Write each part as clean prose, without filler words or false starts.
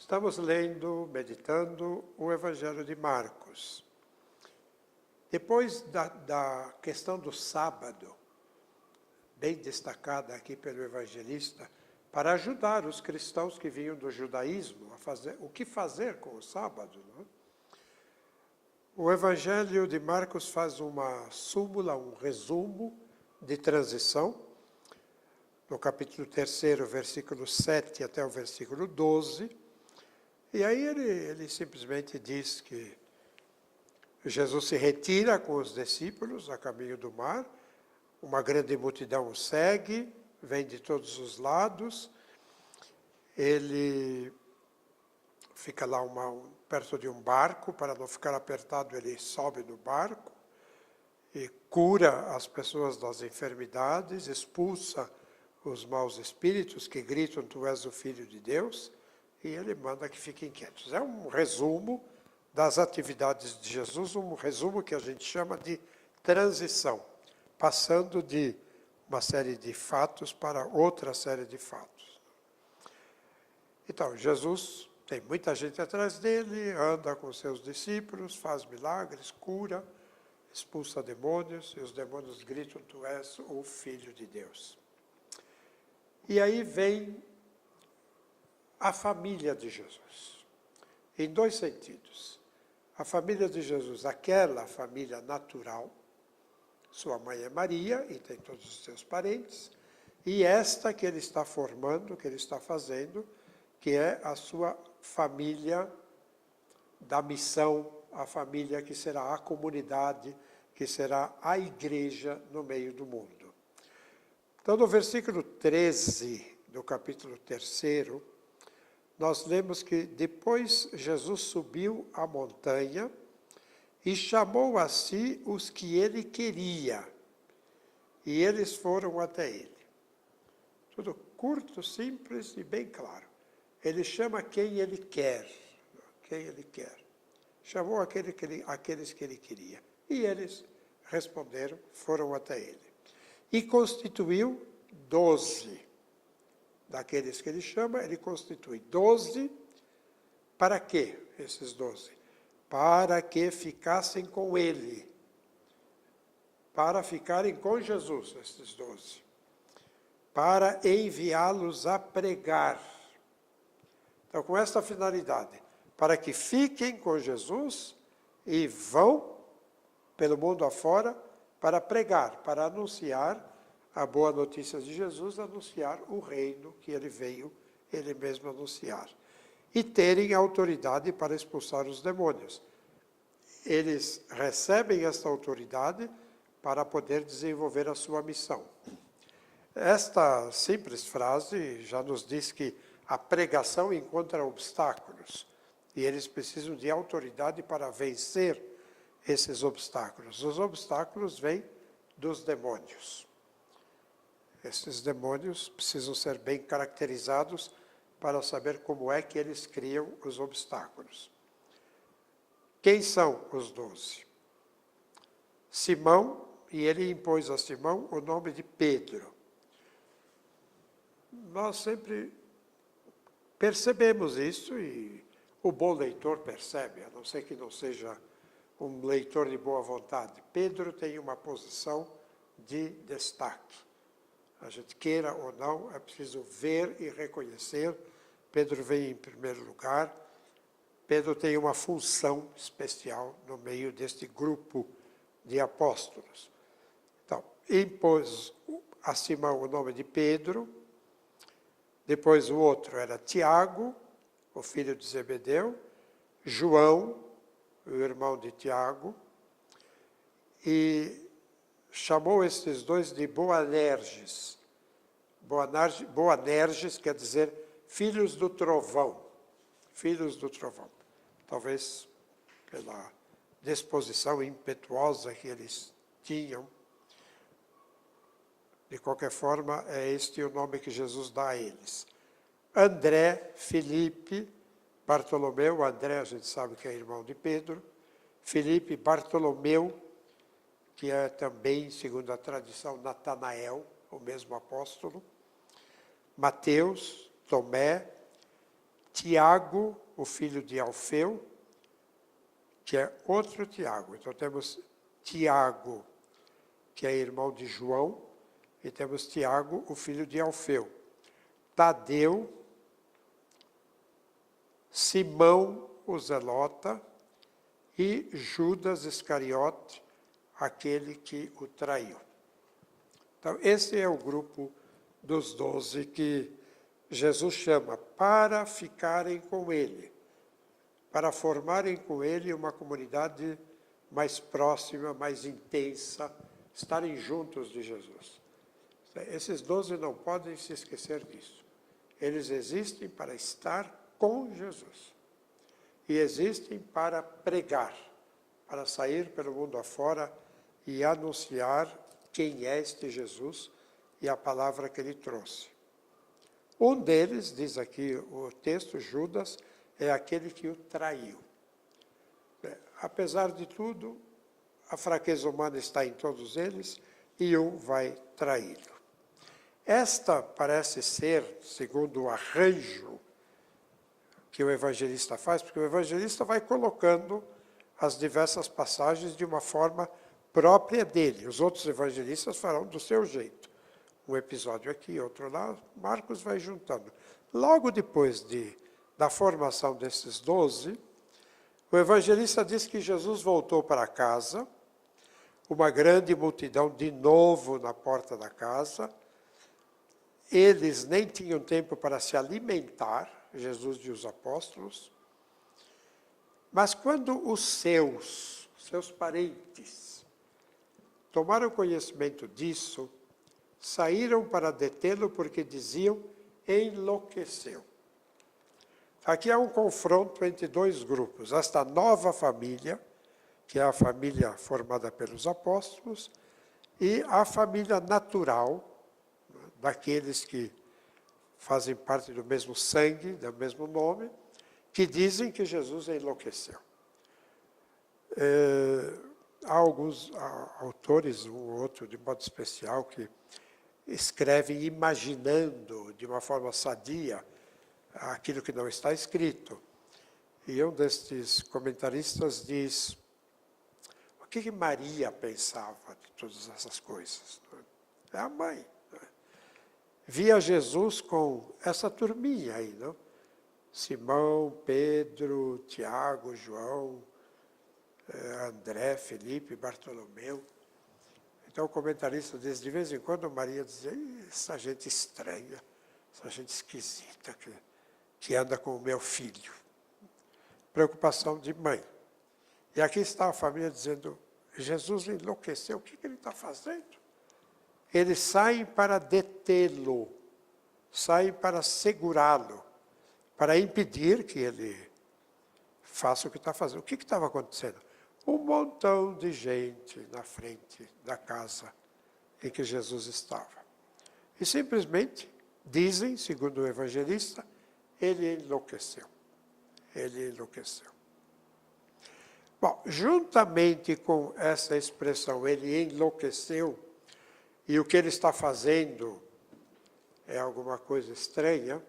Estamos lendo, meditando o Evangelho de Marcos. Depois da questão do sábado, bem destacada aqui pelo evangelista, para ajudar os cristãos que vinham do judaísmo a fazer o que fazer com o sábado, não é? O Evangelho de Marcos faz uma súmula, um resumo de transição, no capítulo 3, versículo 7 até o versículo 12, e aí ele simplesmente diz que Jesus se retira com os discípulos a caminho do mar, uma grande multidão o segue, vem de todos os lados, ele fica lá perto de um barco, para não ficar apertado, ele sobe no barco e cura as pessoas das enfermidades, expulsa os maus espíritos que gritam, tu és o Filho de Deus, e ele manda que fiquem quietos. É um resumo das atividades de Jesus, um resumo que a gente chama de transição, passando de uma série de fatos para outra série de fatos. Então, Jesus tem muita gente atrás dele, anda com seus discípulos, faz milagres, cura, expulsa demônios, e os demônios gritam, tu és o Filho de Deus. E aí vem a família de Jesus, em dois sentidos. A família de Jesus, aquela família natural, sua mãe é Maria e tem todos os seus parentes, e esta que ele está formando, que ele está fazendo, que é a sua família da missão, a família que será a comunidade, que será a igreja no meio do mundo. Então, no versículo 13 do capítulo 3, nós lemos que depois Jesus subiu a montanha e chamou a si os que ele queria, e eles foram até ele. Tudo curto, simples e bem claro. Ele chama quem ele quer, quem ele quer. Chamou aqueles que ele queria. E eles responderam, foram até ele. E constituiu 12. Daqueles que ele chama, ele constitui 12. Para quê, esses 12? Para que ficassem com ele. Para ficarem com Jesus, esses 12. Para enviá-los a pregar. Então, com esta finalidade, para que fiquem com Jesus e vão pelo mundo afora para pregar, para anunciar a boa notícia de Jesus, anunciar o reino que ele veio, ele mesmo anunciar. E terem autoridade para expulsar os demônios. Eles recebem esta autoridade para poder desenvolver a sua missão. Esta simples frase já nos diz que a pregação encontra obstáculos, e eles precisam de autoridade para vencer esses obstáculos. Os obstáculos vêm dos demônios. Esses demônios precisam ser bem caracterizados para saber como é que eles criam os obstáculos. Quem são os 12? Simão, e ele impôs a Simão o nome de Pedro. Nós sempre percebemos isso, e o bom leitor percebe, a não ser que não seja um leitor de boa vontade. Pedro tem uma posição de destaque. A gente queira ou não, é preciso ver e reconhecer. Pedro vem em primeiro lugar. Pedro tem uma função especial no meio deste grupo de apóstolos. Então, impôs a Simão o nome de Pedro. Depois o outro era Tiago, o filho de Zebedeu, João, o irmão de Tiago, e chamou esses dois de Boanerges. Boanerges quer dizer filhos do trovão. Filhos do trovão. Talvez pela disposição impetuosa que eles tinham. De qualquer forma, é este o nome que Jesus dá a eles. André, Filipe, Bartolomeu. André, a gente sabe que é irmão de Pedro. Filipe, Bartolomeu, que é também, segundo a tradição, Natanael, o mesmo apóstolo. Mateus, Tomé, Tiago, o filho de Alfeu, que é outro Tiago. Então temos Tiago, que é irmão de João, e temos Tiago, o filho de Alfeu. Tadeu, Simão, o Zelota, e Judas Iscariote, aquele que o traiu. Então, esse é o grupo dos 12 que Jesus chama para ficarem com ele, para formarem com ele uma comunidade mais próxima, mais intensa, estarem juntos de Jesus. Esses 12 não podem se esquecer disso. Eles existem para estar com Jesus. E existem para pregar, para sair pelo mundo afora e anunciar quem é este Jesus e a palavra que ele trouxe. Um deles, diz aqui o texto, Judas, é aquele que o traiu. Apesar de tudo, a fraqueza humana está em todos eles e um vai traí-lo. Esta parece ser, segundo o arranjo que o evangelista faz, porque o evangelista vai colocando as diversas passagens de uma forma própria dele. Os outros evangelistas farão do seu jeito. Um episódio aqui, outro lá, Marcos vai juntando. Logo depois da formação desses 12, o evangelista diz que Jesus voltou para casa, uma grande multidão de novo na porta da casa. Eles nem tinham tempo para se alimentar, Jesus e os apóstolos. Mas quando os seus parentes, tomaram conhecimento disso, saíram para detê-lo porque diziam, enlouqueceu. Aqui há um confronto entre dois grupos. Esta nova família, que é a família formada pelos apóstolos, e a família natural, daqueles que fazem parte do mesmo sangue, do mesmo nome, que dizem que Jesus enlouqueceu. Há alguns autores, um ou outro de modo especial, que escrevem imaginando de uma forma sadia aquilo que não está escrito. E um destes comentaristas diz, o que Maria pensava de todas essas coisas? É a mãe. Via Jesus com essa turminha aí, não? Simão, Pedro, Tiago, João, André, Felipe, Bartolomeu. Então o comentarista diz, de vez em quando Maria dizia, essa gente estranha, essa gente esquisita que anda com o meu filho. Preocupação de mãe. E aqui está a família dizendo, Jesus enlouqueceu, o que ele está fazendo? Eles saem para detê-lo, saem para segurá-lo, para impedir que ele faça o que está fazendo. O que estava acontecendo? Um montão de gente na frente da casa em que Jesus estava. E simplesmente dizem, segundo o evangelista, ele enlouqueceu. Ele enlouqueceu. Bom, juntamente com essa expressão, ele enlouqueceu, e o que ele está fazendo é alguma coisa estranha,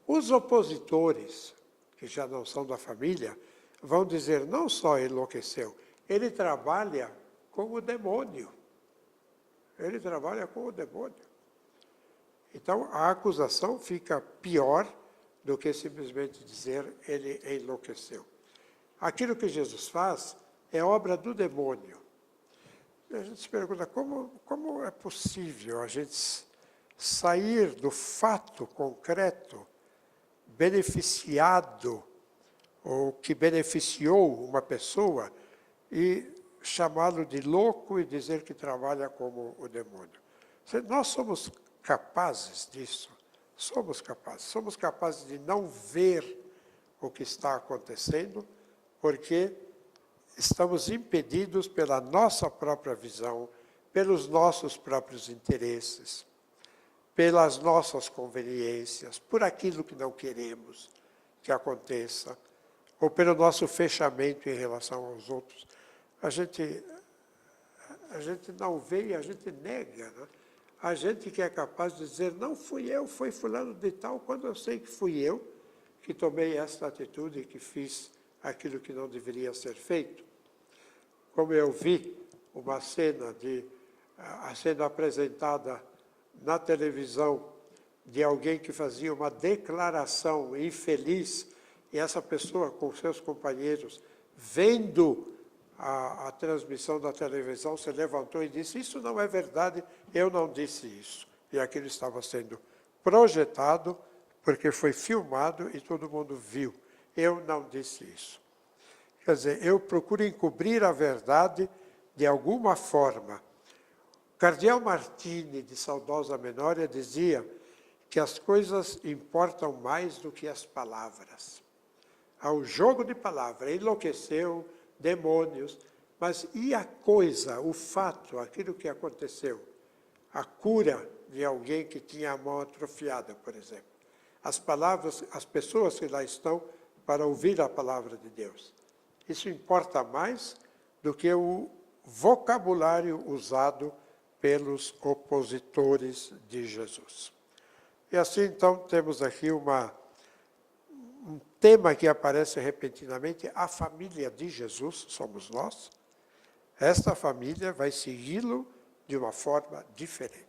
os opositores, que já não são da família, vão dizer, não só enlouqueceu, ele trabalha com o demônio. Ele trabalha com o demônio. Então, a acusação fica pior do que simplesmente dizer, ele enlouqueceu. Aquilo que Jesus faz é obra do demônio. E a gente se pergunta, como é possível a gente sair do fato concreto, beneficiado, ou que beneficiou uma pessoa, e chamá-lo de louco e dizer que trabalha como o demônio? Nós somos capazes disso? Somos capazes de não ver o que está acontecendo, porque estamos impedidos pela nossa própria visão, pelos nossos próprios interesses, pelas nossas conveniências, por aquilo que não queremos que aconteça, ou pelo nosso fechamento em relação aos outros. A gente não vê e a gente nega, né? A gente que é capaz de dizer, não fui eu, foi fulano de tal, quando eu sei que fui eu, que tomei esta atitude e que fiz aquilo que não deveria ser feito. Como eu vi uma cena sendo apresentada na televisão de alguém que fazia uma declaração infeliz, e essa pessoa com seus companheiros, vendo a transmissão da televisão, se levantou e disse: isso não é verdade, eu não disse isso. E aquilo estava sendo projetado, porque foi filmado e todo mundo viu. Eu não disse isso. Quer dizer, eu procuro encobrir a verdade de alguma forma. O cardeal Martini, de saudosa memória, dizia que as coisas importam mais do que as palavras. Há um jogo de palavras, enlouqueceu, demônios, mas e a coisa, o fato, aquilo que aconteceu? A cura de alguém que tinha a mão atrofiada, por exemplo. As palavras, as pessoas que lá estão para ouvir a palavra de Deus. Isso importa mais do que o vocabulário usado pelos opositores de Jesus. E assim, então, temos aqui um tema que aparece repentinamente: a família de Jesus, somos nós. Esta família vai segui-lo de uma forma diferente.